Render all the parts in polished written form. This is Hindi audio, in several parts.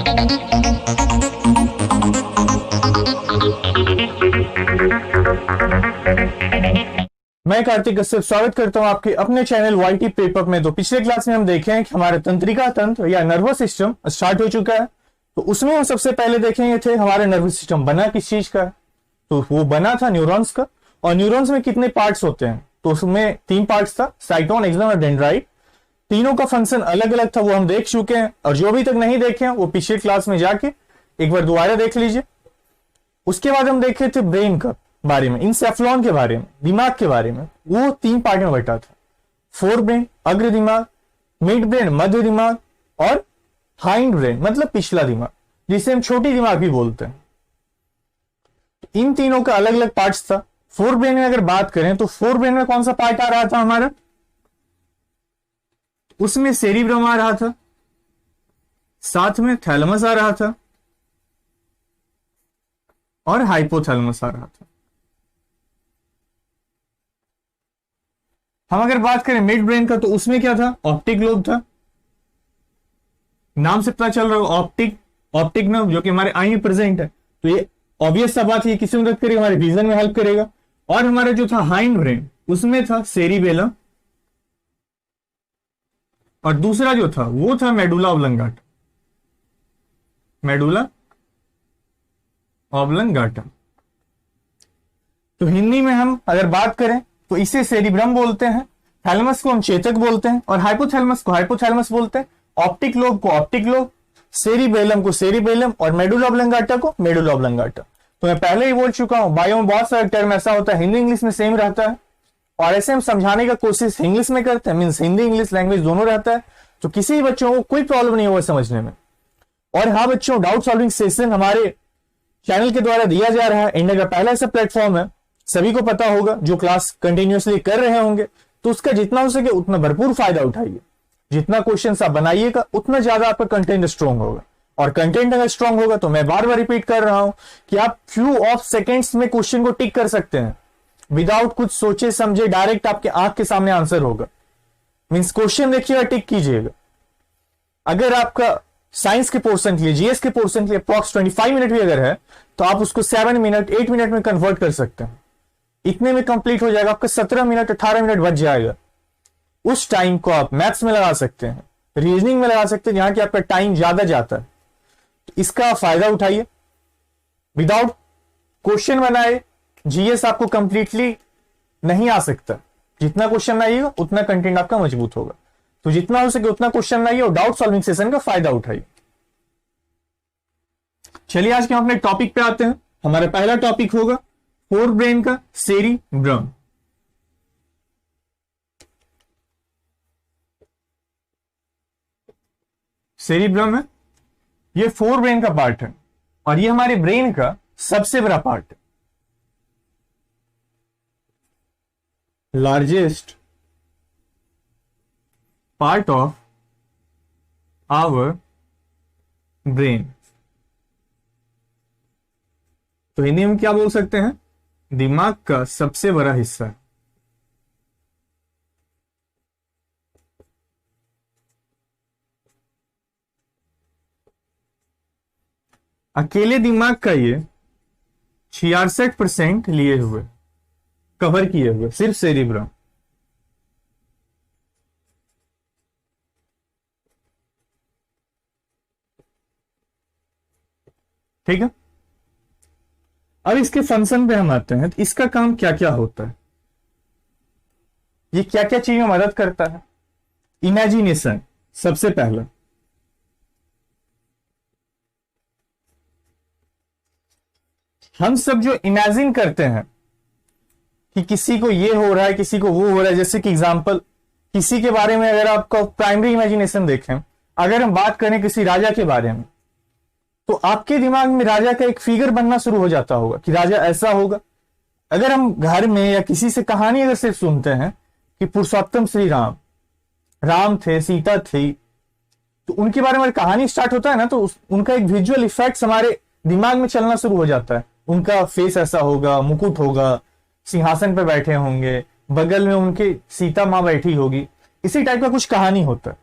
मैं कार्तिक कश्यप स्वागत करता हूं आपके अपने चैनल वाईटी पेपर में। तो पिछले क्लास में हम देखे हैं कि हमारे तंत्रिका तंत्र या नर्वस सिस्टम स्टार्ट हो चुका है। तो उसमें हम सबसे पहले देखेंगे थे हमारे नर्वस सिस्टम बना किस चीज का है। तो वो बना था न्यूरॉन्स का। और न्यूरॉन्स में कितने पार्ट्स होते हैं, तो उसमें 3 पार्ट्स था, साइटोन, एक्सॉन और डेंड्राइट। तीनों का फंक्शन अलग अलग था, वो हम देख चुके हैं। और जो अभी तक नहीं देखे हैं वो पिछले क्लास में जाके एक बार दोबारा देख लीजिए। उसके बाद हम देखे थे ब्रेन का बारे में, इंसेफ्लॉन के बारे में, दिमाग के बारे में। वो 3 पार्ट में बटा था, फोर ब्रेन अग्र दिमाग, मिड ब्रेन मध्य दिमाग और हाइंड ब्रेन मतलब पिछला दिमाग, जिसे हम छोटी दिमाग भी बोलते हैं। इन तीनों का अलग अलग पार्ट्स था। फोर ब्रेन में अगर बात करें तो फोर ब्रेन में कौन सा पार्ट आ रहा था हमारा, उसमें सेरिब्रम आ रहा था, साथ में थैलेमस आ रहा था और हाइपोथैलेमस आ रहा था। हम अगर बात करें मिड ब्रेन का तो उसमें क्या था, ऑप्टिक लोब था। नाम से पता चल रहा है ऑप्टिक नर्व, जो कि हमारे आई में प्रेजेंट है। तो ये ऑब्वियस सा बात है, किसी मदद करेगा, हमारे विजन में हेल्प करेगा। और हमारा जो था हाइंड ब्रेन, उसमें था सेरिबेलम और दूसरा जो था वो था मेडुला ऑब्लंगाटा। Medulla oblongata. तो हिंदी में हम अगर बात करें तो इसे सेरिब्रम बोलते हैं, थैलेमस को हम चेतक बोलते हैं और हाइपोथैलेमस को हाइपोथैलेमस बोलते हैं, ऑप्टिक लोब को ऑप्टिक लोब, सेरिबेलम को सेरिबेलम और मेडुला ऑब्लंगाटा को मेडुला ऑब्लंगाटा। तो मैं पहले ही बोल चुका हूं, बायो में बहुत सारे टर्म ऐसा होता है, हिंदी इंग्लिश में सेम रहता है और ऐसे हम समझाने का कोशिश इंग्लिश में करते हैं, मीन्स हिंदी इंग्लिश लैंग्वेज दोनों रहता है। तो किसी भी बच्चों को कोई प्रॉब्लम नहीं होगा समझने में। और हाँ बच्चों, डाउट सॉल्विंग सेशन हमारे चैनल के द्वारा दिया जा रहा है। इंडिया का पहला ऐसा प्लेटफॉर्म है, सभी को पता होगा, जो क्लास कंटिन्यूअसली कर रहे होंगे। तो उसका जितना हो सके उतना भरपूर फायदा उठाइए। जितना क्वेश्चन आप बनाइएगा उतना ज्यादा आपका कंटेंट स्ट्रॉन्ग होगा। और कंटेंट अगर स्ट्रॉन्ग होगा तो मैं बार बार रिपीट कर रहा हूं कि आप फ्यू ऑफ सेकेंड्स में क्वेश्चन को टिक कर सकते हैं, विदाउट कुछ सोचे समझे, डायरेक्ट आपके आंख के सामने आंसर होगा। मीन्स क्वेश्चन देखिएगा, टिक कीजिएगा। अगर आपका साइंस के पोर्शन के लिए, जीएस के पोर्शन के लिए अप्रॉक्स 25 मिनट भी अगर है तो आप उसको 7 मिनट 8 मिनट में कन्वर्ट कर सकते हैं। इतने में कंप्लीट हो जाएगा, आपका 17 मिनट 18 मिनट बच जाएगा। उस टाइम को आप मैथ्स में लगा सकते हैं, रीजनिंग में लगा सकते हैं, जहां कि आपका टाइम ज्यादा जाता है। तो इसका फायदा उठाइए। विदाउट क्वेश्चन बनाए जीएस आपको कंप्लीटली नहीं आ सकता। जितना क्वेश्चन बनाइएगा उतना कंटेंट आपका मजबूत होगा। तो जितना हो सके उतना क्वेश्चन बनाइए और डाउट सॉल्विंग सेशन का फायदा उठाइए। चलिए आज के हम अपने टॉपिक पे आते हैं। हमारा पहला टॉपिक होगा फोर ब्रेन का सेरिब्रम। सेरिब्रम है, ये फोर ब्रेन का पार्ट है और ये हमारे ब्रेन का सबसे बड़ा पार्ट है, largest part of our brain. तो हिंदी में क्या बोल सकते हैं, दिमाग का सबसे बड़ा हिस्सा। अकेले दिमाग का ये 66% लिए हुए, कवर किए हुए, सिर्फ सेरिब्रम। ठीक है, अब इसके फंक्शन पे हम आते हैं। तो इसका काम क्या क्या होता है, ये क्या क्या चीज में मदद करता है। इमेजिनेशन सबसे पहला, हम सब जो इमेजिन करते हैं कि किसी को ये हो रहा है, किसी को वो हो रहा है, जैसे कि एग्जांपल किसी के बारे में अगर आपका प्राइमरी इमेजिनेशन देखें, अगर हम बात करें किसी राजा के बारे में, तो आपके दिमाग में राजा का एक फिगर बनना शुरू हो जाता होगा कि राजा ऐसा होगा। अगर हम घर में या किसी से कहानी अगर सिर्फ सुनते हैं कि पुरुषोत्तम श्री राम थे, सीता थी, तो उनके बारे में कहानी स्टार्ट होता है ना, तो उनका एक विजुअल इफेक्ट हमारे दिमाग में चलना शुरू हो जाता है। उनका फेस ऐसा होगा, मुकुट होगा, सिंहासन पर बैठे होंगे, बगल में उनके सीता मां बैठी होगी, इसी टाइप का कुछ कहानी होता है।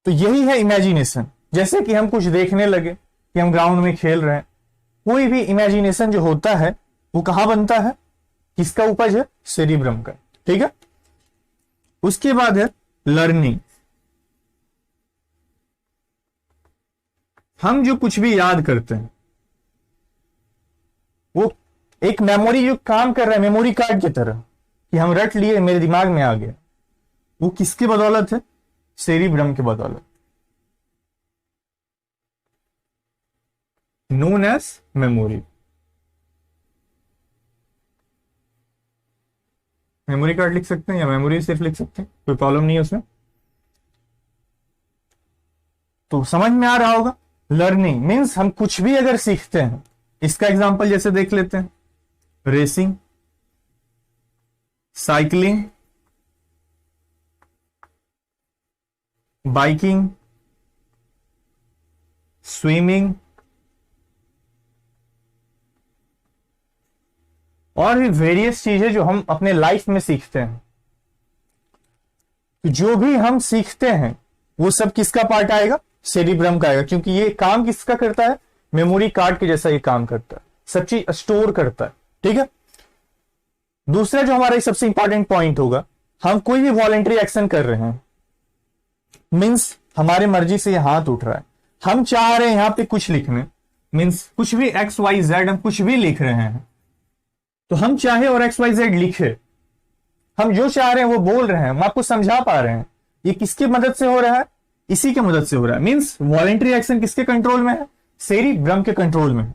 तो यही है इमेजिनेशन। जैसे कि हम कुछ देखने लगे, कि हम ग्राउंड में खेल रहे हैं, कोई भी इमेजिनेशन जो होता है वो कहां बनता है, किसका उपज है, सेरिब्रम का। ठीक है, उसके बाद है लर्निंग। हम जो कुछ भी याद करते हैं वो एक मेमोरी जो काम कर रहा है मेमोरी कार्ड की तरह, कि हम रट लिए, मेरे दिमाग में आ गया, वो किसकी बदौलत है, सेरिब्रम की बदौलत, known as memory. Memory card लिख सकते हैं या मेमोरी सिर्फ लिख सकते हैं, कोई प्रॉब्लम नहीं है उसमें। तो समझ में आ रहा होगा, लर्निंग मीन्स हम कुछ भी अगर सीखते हैं, इसका एग्जांपल जैसे देख लेते हैं, रेसिंग, साइकिलिंग, बाइकिंग, स्विमिंग और भी वेरियस चीजें जो हम अपने लाइफ में सीखते हैं। तो जो भी हम सीखते हैं वो सब किसका पार्ट आएगा, सेरिब्रम का आएगा, क्योंकि ये काम किसका करता है, मेमोरी कार्ड के जैसा ये काम करता है, सब चीज स्टोर करता है। ठीक है, दूसरा जो हमारा सबसे इंपॉर्टेंट पॉइंट होगा, हम कोई भी वॉलेंट्री एक्शन कर रहे हैं, मीन्स हमारे मर्जी से ये हाथ उठ रहा है, हम चाह रहे हैं यहां पे कुछ लिखने, मीन्स कुछ भी एक्स वाई जेड हम कुछ भी लिख रहे हैं, तो हम चाहे और एक्स वाई जेड लिखे, हम जो चाह रहे हैं वो बोल रहे हैं, हम आपको समझा पा रहे हैं, ये किसकी मदद से हो रहा है, इसी की मदद से हो रहा है। मीन्स वॉलेंट्री एक्शन किसके कंट्रोल में है, सेरिब्रम के कंट्रोल में है।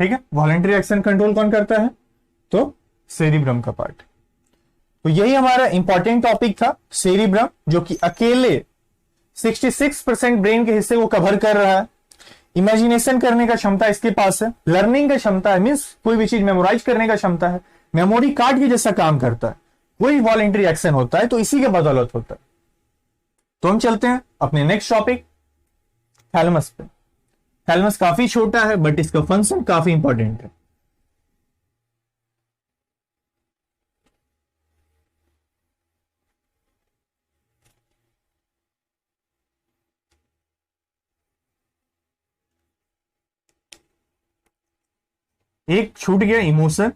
ठीक है, वॉलेंट्री एक्शन कंट्रोल कौन करता है, तो सेरिब्रम का पार्ट। तो यही हमारा इंपॉर्टेंट टॉपिक था, सेरिब्रम, जो कि अकेले 66% ब्रेन के हिस्से को कवर कर रहा है। इमेजिनेशन करने का क्षमता इसके पास है, लर्निंग का क्षमता है, मीन्स कोई भी चीज मेमोराइज करने का क्षमता है, मेमोरी कार्ड के जैसा काम करता है, कोई वॉलेंट्री एक्शन होता है तो इसी के बदौलत होता है। तो हम चलते हैं अपने नेक्स्ट टॉपिक, थैलेमस पे। थैलेमस काफी छोटा है बट इसका फंक्शन काफी इंपॉर्टेंट है। एक छूट गया इमोशन,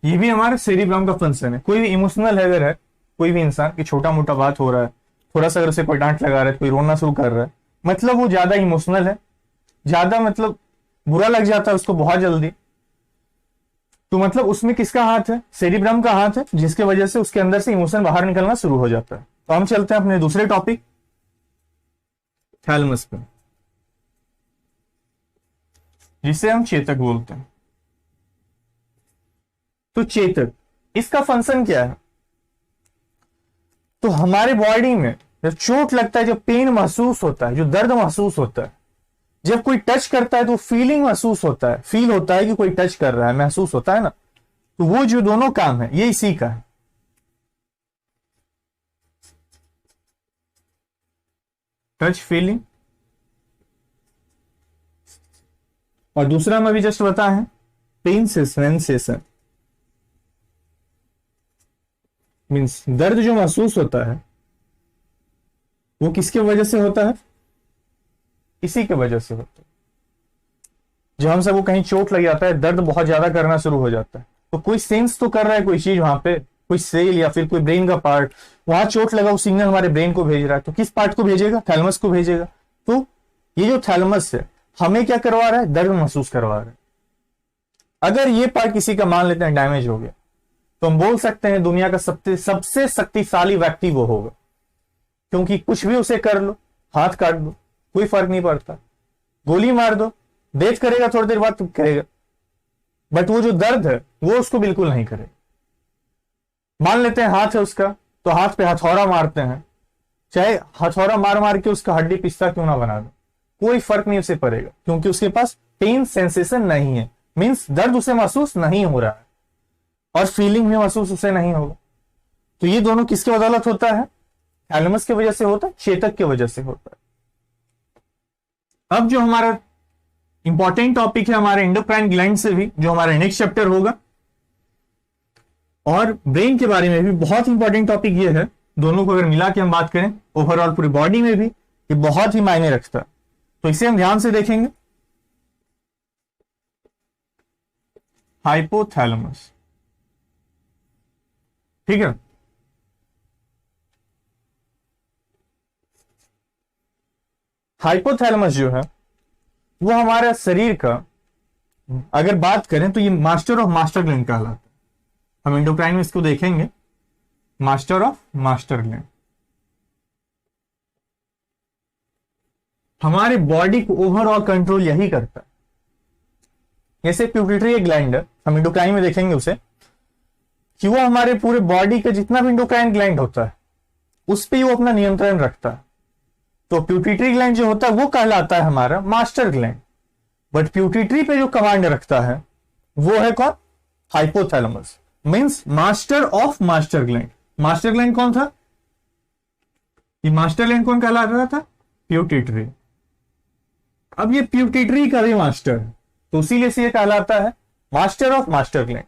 ये भी हमारा सेरिब्रम का फंक्शन है। कोई भी इमोशनल है अगर है कोई भी इंसान की, छोटा मोटा बात हो रहा है, थोड़ा सा अगर उसे कोई डांट लगा रहा है, कोई रोना शुरू कर रहा है, मतलब वो ज्यादा इमोशनल है, ज्यादा मतलब बुरा लग जाता है उसको बहुत जल्दी, तो मतलब उसमें किसका हाथ है, सेरिब्रम का हाथ है, जिसके वजह से उसके अंदर से इमोशन बाहर निकलना शुरू हो जाता है। तो हम चलते हैं अपने दूसरे टॉपिक, थैलेमस पे, जिसे हम चेतक बोलते हैं। तो चेतक, इसका फंक्शन क्या है, तो हमारे बॉडी में जब चोट लगता है, जब पेन महसूस होता है, जो दर्द महसूस होता है, जब कोई टच करता है तो फीलिंग महसूस होता है, फील होता है कि कोई टच कर रहा है, महसूस होता है ना, तो वो जो दोनों काम है ये इसी का है। टच फीलिंग, और दूसरा हम अभी जस्ट बताए हैं पेन सेंसेशन, मीन्स दर्द जो महसूस होता है वो किसके वजह से होता है, इसी के वजह से होता है। जब हम सबको कहीं चोट लग जाता है, दर्द बहुत ज्यादा करना शुरू हो जाता है, तो कोई सेंस तो कर रहा है कोई चीज वहां पे, कोई सेल या फिर कोई ब्रेन का पार्ट, वहां चोट लगा, वो सिग्नल हमारे ब्रेन को भेज रहा है, तो किस पार्ट को भेजेगा, थैलेमस को भेजेगा। तो ये जो थैलेमस है हमें क्या करवा रहा है, दर्द महसूस करवा रहा है। अगर ये पार्ट किसी का मान लेते हैं डैमेज हो गया, तो हम बोल सकते हैं दुनिया का सबसे शक्तिशाली व्यक्ति वो होगा, क्योंकि कुछ भी उसे कर लो, हाथ काट दो, कोई फर्क नहीं पड़ता, गोली मार दो, डेथ करेगा थोड़ी देर बाद तो करेगा, बट वो जो दर्द है वो उसको बिल्कुल नहीं करेगा। मान लेते हैं हाथ है उसका, तो हाथ पे हथौड़ा मारते हैं, चाहे हथौड़ा मार मार के उसका हड्डी पिस्ता क्यों ना बना दो, कोई फर्क नहीं उसे पड़ेगा, क्योंकि उसके पास पेन सेंसेशन नहीं है, मीन्स दर्द उसे महसूस नहीं हो रहा है, और फीलिंग भी महसूस उसे नहीं होगा। तो ये दोनों किसके बदौलत होता है, थैलेमस की वजह से होता है, चेतक की वजह से होता है। अब जो हमारा इंपॉर्टेंट टॉपिक है हमारे एंडोक्राइन ग्लैंड से भी, जो हमारा नेक्स्ट चैप्टर होगा, और ब्रेन के बारे में भी बहुत इंपॉर्टेंट टॉपिक ये है। दोनों को अगर मिला के हम बात करें ओवरऑल पूरी बॉडी में भी ये बहुत ही मायने रखता है, तो इसे हम ध्यान से देखेंगे। हाइपोथैलेमस, ठीक है। हाइपोथैलेमस जो है वो हमारे शरीर का, अगर बात करें तो ये मास्टर ऑफ मास्टर ग्लैंड कहलाता है। हम एंडोक्राइन में इसको देखेंगे, मास्टर ऑफ मास्टर ग्लैंड। हमारे बॉडी को ओवरऑल कंट्रोल यही करता है। जैसे प्यूपिट्री एक ग्लैंड है, हम एंडोक्राइन में देखेंगे उसे, कि वो हमारे पूरे बॉडी का जितना भी एंडोक्राइन ग्लैंड होता है उस पर वो अपना नियंत्रण रखता है। तो प्यूपिट्री ग्लैंड जो होता है वो कहलाता है हमारा मास्टर ग्लैंड, बट प्यूपिट्री पे जो कमांड रखता है वो है कौन? Hypothalamus, means master of master gland. Master gland कौन था? ये मास्टर ग्लैंड कौन कहला रहा था? प्यूपिट्री। अब ये प्यूपिट्री का भी मास्टर है, तो इसीलिए से ये कहलाता है मास्टर ऑफ मास्टर ग्लैंड।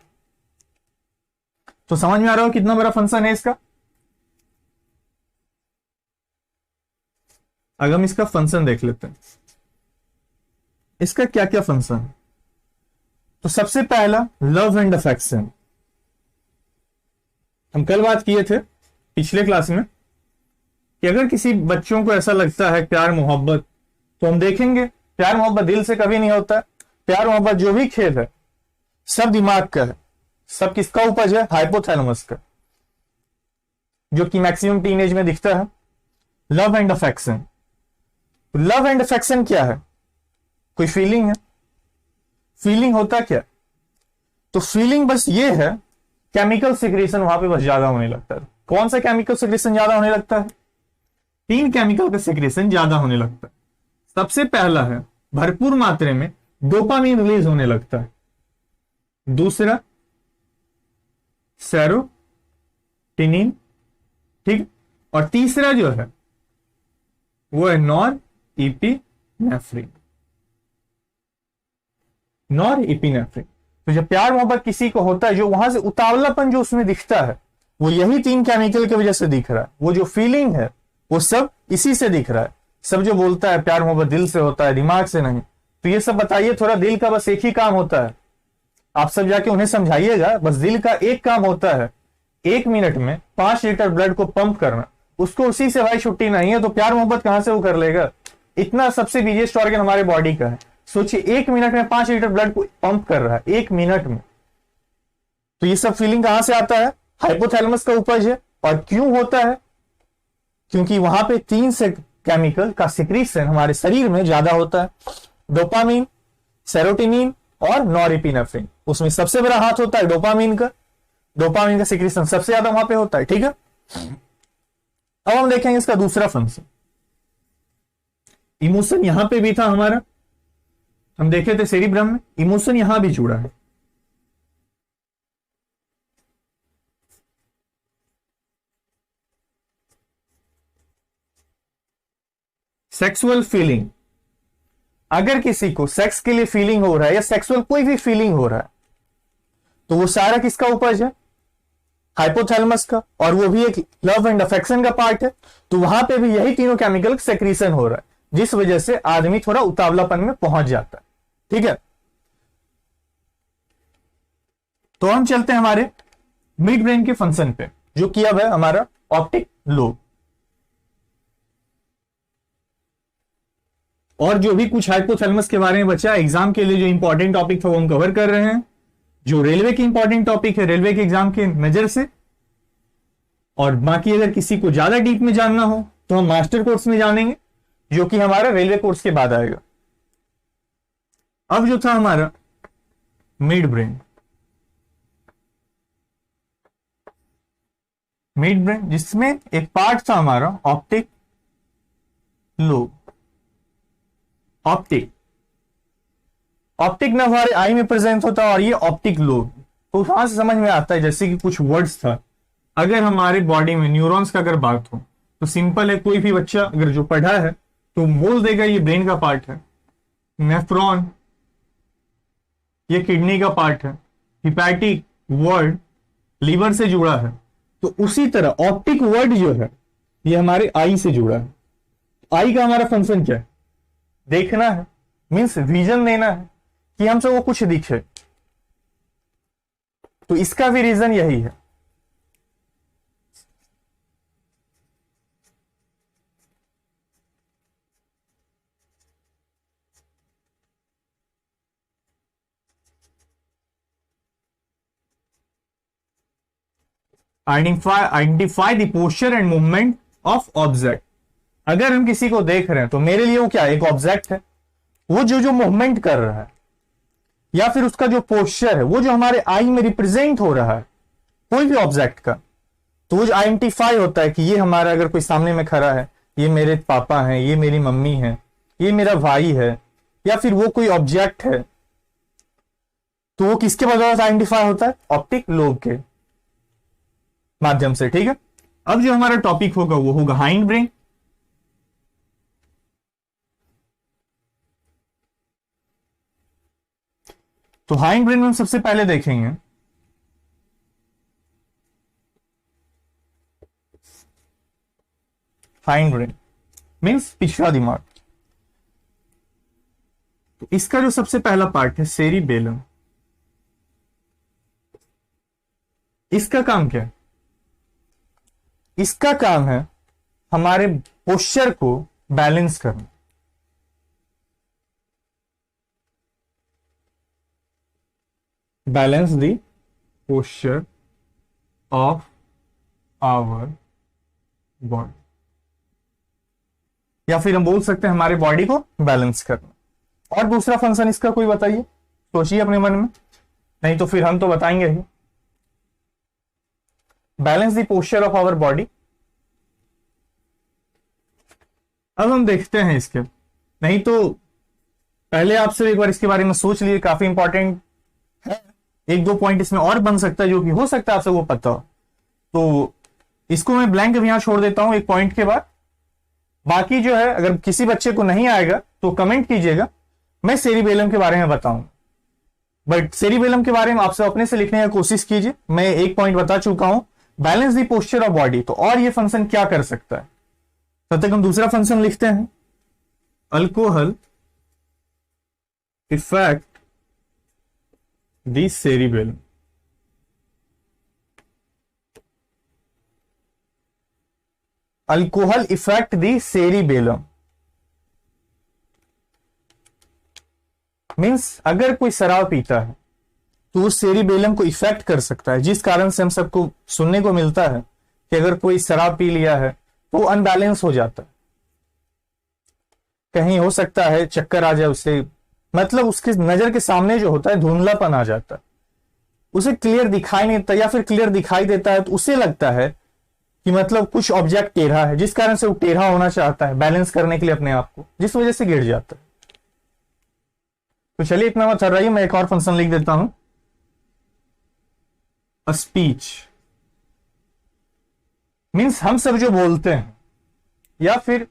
तो समझ में आ रहा हो कितना बड़ा फंक्शन है इसका? अगर हम इसका फंक्शन देख लेते हैं, इसका क्या क्या फंक्शन है। तो सबसे पहला लव एंड अफेक्शन। हम कल बात किए थे पिछले क्लास में कि अगर किसी बच्चों को ऐसा लगता है प्यार मोहब्बत, तो हम देखेंगे प्यार मोहब्बत दिल से कभी नहीं होता। प्यार मोहब्बत जो भी खेल है सब दिमाग का है, सब किसका उपज है? हाइपोथैलेमस का, जो कि मैक्सिमम टीनेज में दिखता है। Love and affection, love and affection क्या है? कोई फीलिंग है? फीलिंग होता क्या? तो फीलिंग बस ये है, केमिकल सिक्रेशन वहां पे बस ज्यादा होने लगता है। कौन सा केमिकल सिक्रेशन ज्यादा होने लगता है? 3 केमिकल का सिक्रेशन ज्यादा होने लगता है। सबसे पहला है भरपूर मात्रा में डोपामीन रिलीज होने लगता है। दूसरा सेरोटोनिन, ठीक। और तीसरा जो है वो है नॉरएपिनेफ्रिन। नॉरएपिनेफ्रिन। तो जब प्यार मोहब्बत किसी को होता है, जो वहां से उतावलापन जो उसमें दिखता है वो यही 3 केमिकल की वजह से दिख रहा है। वो जो फीलिंग है वो सब इसी से दिख रहा है। सब जो बोलता है प्यार मोहब्बत दिल से होता है, दिमाग से नहीं, तो ये सब बताइए थोड़ा। दिल का बस एक ही काम होता है, आप सब जाके उन्हें समझाइएगा। बस दिल का एक काम होता है, 1 मिनट में 5 लीटर ब्लड को पंप करना। उसको उसी से भाई छुट्टी नहीं है, तो प्यार मोहब्बत कहां से वो कर लेगा? इतना सबसे बिगेस्ट ऑर्गन हमारे बॉडी का है। सोचिए 1 मिनट में 5 लीटर ब्लड को पंप कर रहा है, 1 मिनट में। तो ये सब फीलिंग कहां से आता है? हाइपोथैलेमस का उपज है। और क्यों होता है? क्योंकि वहां पे 3 से केमिकल का सिक्रीशन हमारे शरीर में ज्यादा होता है, डोपामीन, सेरोटोनिन और नॉरएपिनेफ्रिन। उसमें सबसे बड़ा हाथ होता है डोपामीन का। डोपामीन का सिक्रीशन सबसे ज्यादा वहां पे होता है, ठीक है। अब हम देखेंगे इसका दूसरा फंक्शन। इमोशन यहां पे भी था हमारा, हम देखे थे सेरिब्रम में। इमोशन यहां भी जुड़ा है। सेक्सुअल फीलिंग, अगर किसी को सेक्स के लिए फीलिंग हो रहा है या सेक्सुअल कोई भी फीलिंग हो रहा है, तो वो सारा किसका उपज है? हाइपोथैलेमस का। और वो भी एक लव एंड अफेक्शन का पार्ट है। तो वहां पे भी यही तीनों केमिकल सेक्रीशन हो रहा है, जिस वजह से आदमी थोड़ा उतावलापन में पहुंच जाता है, ठीक है। तो हम चलते हैं हमारे मिड ब्रेन के फंक्शन पे, जो कि अब है हमारा ऑप्टिक लोब। और जो भी कुछ हाइपोथैलेमस के बारे में बचा एग्जाम के लिए जो इंपॉर्टेंट टॉपिक था वो हम कवर कर रहे हैं। जो रेलवे के इंपॉर्टेंट टॉपिक है रेलवे के एग्जाम के नजर से, और बाकी अगर किसी को ज्यादा डीप में जानना हो तो हम मास्टर कोर्स में जानेंगे, जो कि हमारा रेलवे कोर्स के बाद आएगा। अब जो था हमारा मिड ब्रेन, मिड ब्रेन जिसमें एक पार्ट था हमारा ऑप्टिक लोब। ऑप्टिक, ऑप्टिक ना हमारे आई में प्रेजेंट होता है, और ये ऑप्टिक लोब। तो वहां से समझ में आता है, जैसे कि कुछ वर्ड्स था। अगर हमारे बॉडी में न्यूरॉन्स का अगर बात हो तो सिंपल है, कोई भी बच्चा अगर जो पढ़ा है तो बोल देगा ये ब्रेन का पार्ट है। नेफ्रॉन, ये किडनी का पार्ट है। हिपैटिक वर्ड लीवर से जुड़ा है। तो उसी तरह ऑप्टिक वर्ड जो है ये हमारे आई से जुड़ा है। आई का हमारा फंक्शन क्या है? देखना है, मीन्स विजन देना है कि हमसे वो कुछ दिखे। तो इसका भी रीजन यही है। Identify the posture and movement of object. अगर हम किसी को देख रहे हैं तो मेरे लिए वो क्या, एक ऑब्जेक्ट है। वो जो जो मूवमेंट कर रहा है या फिर उसका जो पोस्चर है, वो जो हमारे आई में रिप्रेजेंट हो रहा है कोई भी ऑब्जेक्ट का, तो वो जो आइडेंटिफाई होता है कि ये हमारा, अगर कोई सामने में खड़ा है, ये मेरे पापा हैं, ये मेरी मम्मी है, ये मेरा भाई है, या फिर वो कोई ऑब्जेक्ट है, तो वो किसके बदौलत आइडेंटिफाई होता है? ऑप्टिक लोब के माध्यम से। ठीक है, अब जो हमारा टॉपिक होगा वो होगा हाइंड ब्रेन। तो हाइंड ब्रेन में हम सबसे पहले देखेंगे हाइंड ब्रेन मीन्स पिछला दिमाग। तो इसका जो सबसे पहला पार्ट है सेरिबेलम, इसका काम क्या है? इसका काम है हमारे पोस्चर को बैलेंस करना। Balance the posture of our body, या फिर हम बोल सकते हैं हमारे बॉडी को बैलेंस करना। और दूसरा फंक्शन इसका कोई बताइए, सोचिए अपने मन में, नहीं तो फिर हम तो बताएंगे ही। Balance the posture of our body. अब हम देखते हैं इसके, नहीं तो पहले आपसे एक बार इसके बारे में सोच लिए, काफी इंपॉर्टेंट है। एक दो पॉइंट इसमें और बन सकता है जो कि हो सकता है आपसे वो पता हो, तो इसको मैं ब्लैंक यहां छोड़ देता हूं एक पॉइंट के बाद। बाकी जो है अगर किसी बच्चे को नहीं आएगा तो कमेंट कीजिएगा, मैं सेरिबेलम के बारे में बताऊंगा। बट सेरिबेलम के बारे में आप सब अपने से लिखने की कोशिश कीजिए। मैं एक पॉइंट बता चुका हूं, balance the posture of body. तो और ये फंक्शन क्या कर सकता है? तब तक हम दूसरा फंक्शन लिखते हैं, alcohol effect the cerebellum. Alcohol effect the cerebellum means अगर कोई शराब पीता है तो वो सेरिबेलम को इफेक्ट कर सकता है, जिस कारण से हम सबको सुनने को मिलता है कि अगर कोई शराब पी लिया है तो वो अनबैलेंस हो जाता है। कहीं हो सकता है चक्कर आ जाए उसे, मतलब उसके नजर के सामने जो होता है धुंधलापन आ जाता है, उसे क्लियर दिखाई नहीं देता, या फिर क्लियर दिखाई देता है तो उसे लगता है कि मतलब कुछ ऑब्जेक्ट टेढ़ा है, जिस कारण से वो टेढ़ा होना चाहता है बैलेंस करने के लिए अपने आप को, जिस वजह से गिर जाता है। तो चलिए इतना मत कर रही है, मैं एक और फंक्शन लिख देता हूं, स्पीच। मीन्स हम सब जो बोलते हैं या फिर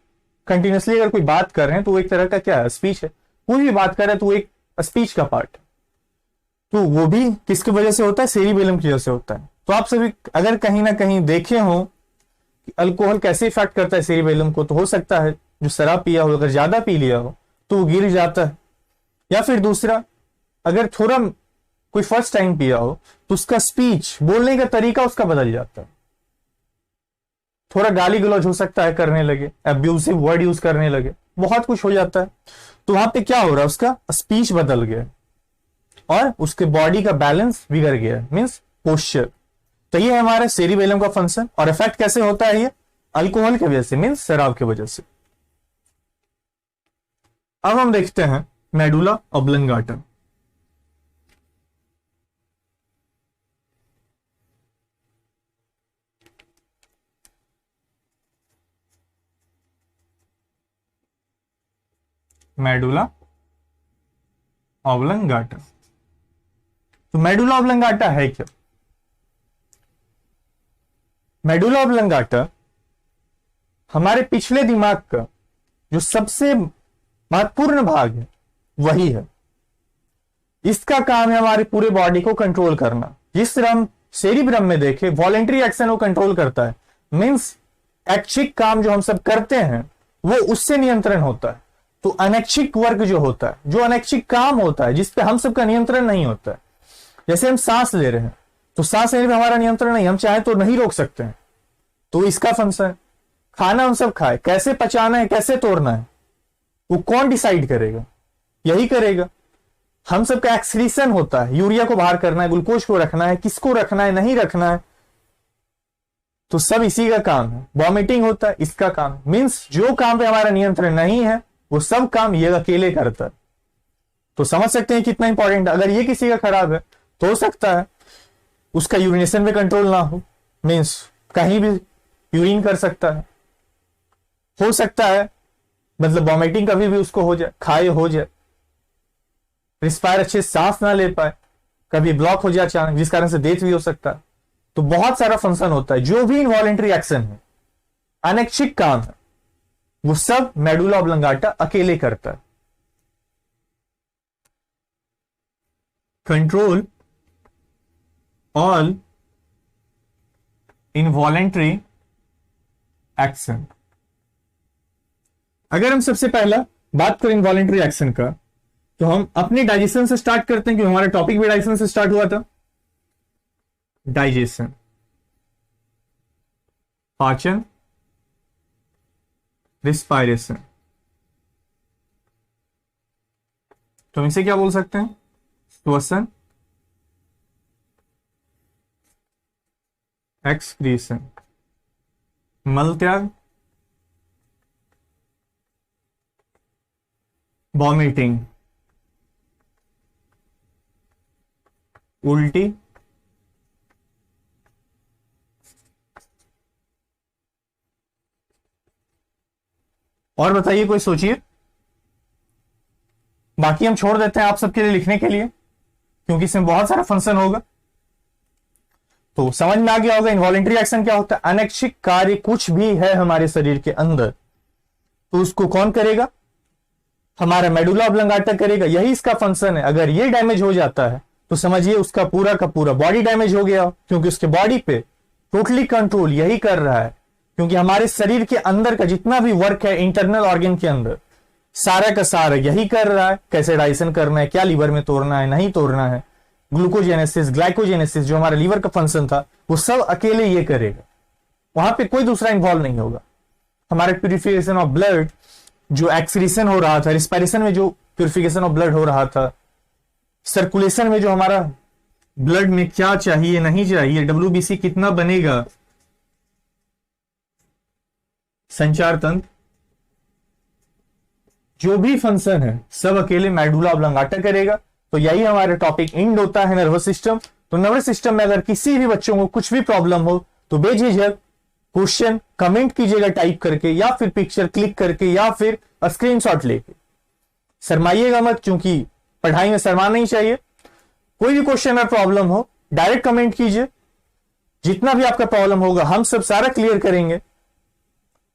कंटिन्यूसली अगर कोई बात कर रहे हैं तो वो एक तरह का क्या है, स्पीच है। कोई भी बात कर रहा है तो वो एक स्पीच का पार्ट है। तो वो भी किसकी वजह से होता है? सेरिबेलम की वजह से होता है। तो आप सभी अगर कहीं ना कहीं देखे हो कि अल्कोहल कैसे इफेक्ट करता है सेरिबेलम को, तो हो सकता है जो शराब पिया हो, अगर ज्यादा पी लिया हो तो वो गिर जाता है। या फिर दूसरा, अगर थोड़ा कोई फर्स्ट टाइम पिया हो तो उसका स्पीच, बोलने का तरीका उसका बदल जाता है, थोड़ा गाली गलौज हो सकता है करने लगे, अब्यूसिव वर्ड यूज करने लगे, बहुत कुछ हो जाता है। तो वहां पे क्या हो रहा है, उसका स्पीच बदल गया और उसके बॉडी का बैलेंस बिगड़ गया, मीन्स पोस्चर। तो ये है हमारे सेरिबेलम का फंक्शन। और इफेक्ट कैसे होता है? ये अल्कोहल की वजह से, मीन्स शराब की वजह से। अब हम देखते हैं मेडुला ऑब्लंगाटा। Medulla oblongata. तो मेडुला ऑब्लंगाटा है क्या? मेडुला ऑब्लंगाटा हमारे पिछले दिमाग का जो सबसे महत्वपूर्ण भाग है वही है। इसका काम है हमारे पूरे बॉडी को कंट्रोल करना। जिस तरह हम सेरिब्रम में देखे वॉलेंट्री एक्शन वो कंट्रोल करता है, मींस ऐच्छिक काम जो हम सब करते हैं वो उससे नियंत्रण होता है। तो अनैच्छिक वर्क जो होता है, जो अनैच्छिक काम होता है जिस पे हम सबका नियंत्रण नहीं होता है, जैसे हम सांस ले रहे हैं तो सांस लेने पे हमारा नियंत्रण नहीं, हम चाहे तो नहीं रोक सकते हैं, तो इसका फंक्शन है। खाना हम सब खाए, कैसे पचाना है कैसे तोड़ना है वो कौन डिसाइड करेगा? यही करेगा। हम सबका एक्सक्रीशन होता है, यूरिया को बाहर करना है, ग्लूकोज को रखना है, किसको रखना है नहीं रखना है, तो सब इसी का काम है। वॉमिटिंग होता है, इसका काम। मींस जो काम पे हमारा नियंत्रण नहीं है वो सब काम ये अकेले करता है। तो समझ सकते हैं कितना इंपॉर्टेंट है। अगर ये किसी का खराब है तो हो सकता है उसका यूरिनेशन में कंट्रोल ना हो, मींस कहीं भी यूरिन कर सकता है, हो सकता है मतलब वॉमिटिंग कभी भी उसको हो जाए, खाए हो जाए, रिस्पायर अच्छे सांस ना ले पाए, कभी ब्लॉक हो जाए अचानक जिस कारण से डेथ भी हो सकता है। तो बहुत सारा फंक्शन होता है। जो भी इनवॉलेंट्री एक्शन है, अनैच्छिक काम है, वो सब मेडुला ऑब्लंगाटा अकेले करता है। Control all involuntary action. अगर हम सबसे पहला बात करें इनवॉलेंट्री एक्शन का तो हम अपने डाइजेशन से स्टार्ट करते हैं, क्योंकि हमारा टॉपिक भी डाइजेशन से स्टार्ट हुआ था। डाइजेशन, पाचन, रिस्पायरेशन। तो हम इसे क्या बोल सकते हैं? श्वसन, एक्सक्रीशन, मल त्याग, वॉमिटिंग, उल्टी, और बताइए कोई सोचिए। बाकी हम छोड़ देते हैं आप सबके लिए लिखने के लिए, क्योंकि इसमें बहुत सारा फंक्शन होगा। तो समझ में आ गया होगा इनवॉलेंट्री एक्शन क्या होता है। अनैच्छिक कार्य कुछ भी है हमारे शरीर के अंदर तो उसको कौन करेगा? हमारा मेडुला ऑब्लंगाटा करेगा। यही इसका फंक्शन है। अगर ये डैमेज हो जाता है तो समझिए उसका पूरा का पूरा बॉडी डैमेज हो गया, क्योंकि उसके बॉडी पे टोटली कंट्रोल यही कर रहा है। क्योंकि हमारे शरीर के अंदर का जितना भी वर्क है इंटरनल ऑर्गन के अंदर, सारा का सारा यही कर रहा है। कैसे डाइजेशन करना है, क्या लीवर में तोड़ना है नहीं तोड़ना है, ग्लूकोजेनेसिस, ग्लाइकोजेनेसिस जो हमारा लीवर का फंक्शन था वो सब अकेले ये करेगा। वहां पे कोई दूसरा इन्वॉल्व नहीं होगा। हमारे प्यूरिफिकेशन ऑफ ब्लड जो एक्सक्रीशन हो रहा था, रिस्पायरेशन में जो प्यूरिफिकेशन ऑफ ब्लड हो रहा था, सर्कुलेशन में जो हमारा ब्लड में क्या चाहिए नहीं चाहिए, WBC कितना बनेगा, संचार तंत्र, जो भी फंक्शन है सब अकेले मेडुला ऑब्लंगाटा करेगा। तो यही हमारा टॉपिक एंड होता है नर्वस सिस्टम। तो नर्वस सिस्टम में अगर किसी भी बच्चों को कुछ भी प्रॉब्लम हो तो बेझिझक क्वेश्चन कमेंट कीजिएगा टाइप करके, या फिर पिक्चर क्लिक करके, या फिर स्क्रीनशॉट लेके। शर्माइएगा मत, क्योंकि पढ़ाई में शर्मा नहीं चाहिए। कोई भी क्वेश्चन और प्रॉब्लम हो डायरेक्ट कमेंट कीजिए। जितना भी आपका प्रॉब्लम होगा हम सब सारा क्लियर करेंगे,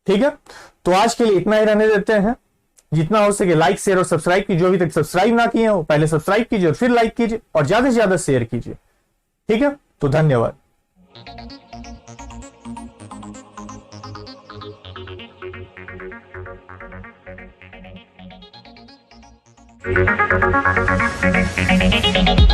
ठीक है। तो आज के लिए इतना ही रहने देते हैं। जितना हो सके लाइक शेयर और सब्सक्राइब कीजिए। जो अभी तक सब्सक्राइब ना किए हो पहले सब्सक्राइब कीजिए और फिर लाइक कीजिए और ज्यादा से ज्यादा शेयर कीजिए, ठीक है। तो धन्यवाद। Thank you.